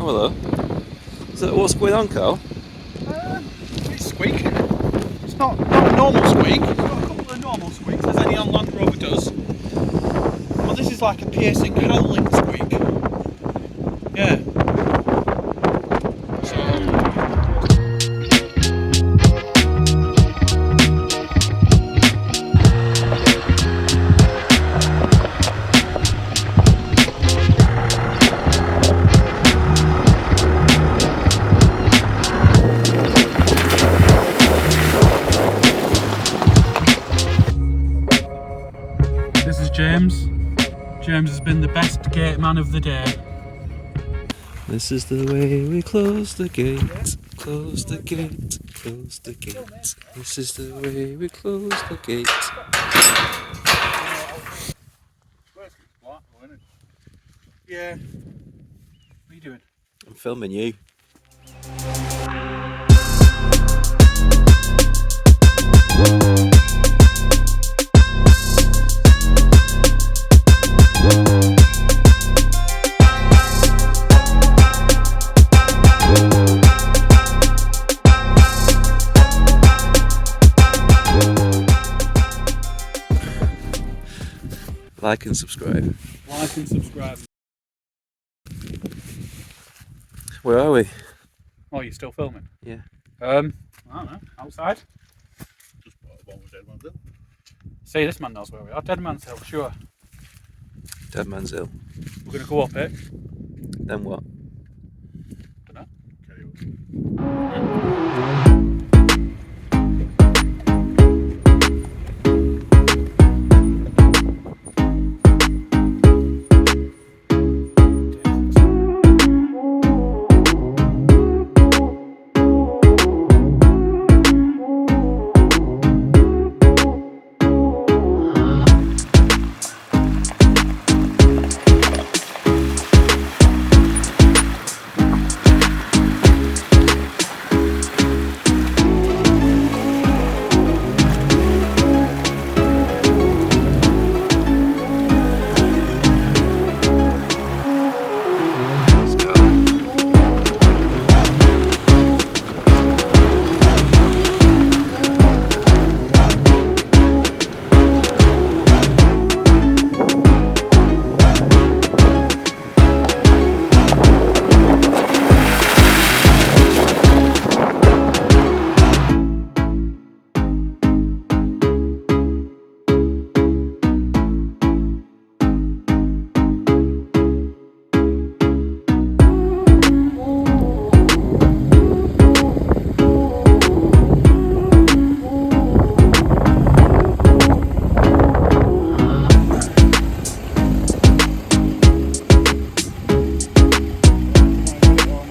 Oh, hello. What's going on, Carl? It's squeaking. It's not a normal squeak. It's got a couple of normal squeaks, as any on Landrover does. But this is like a piercing, howling squeak. Yeah. This is James. James has been the best gate man of the day. This is the way we close the gate. Close the gate. Close the gate. This is the way we close the gate. Yeah. What are you doing? I'm filming you. Like and subscribe. Like and subscribe. Where are we? Oh, you're still filming? Yeah. I don't know. Outside? Just one with Dead Man's Hill. See, this man knows where we are. Dead Man's Hill, sure. Dead Man's Hill. We're going to go up it. Then what? Don't know. Carry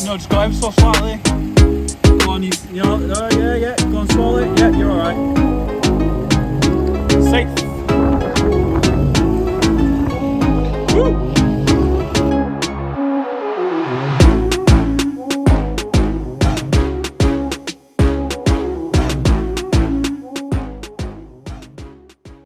No, just go ever so slightly. Go on, yeah. Go on slowly. Yeah, you're alright. Safe.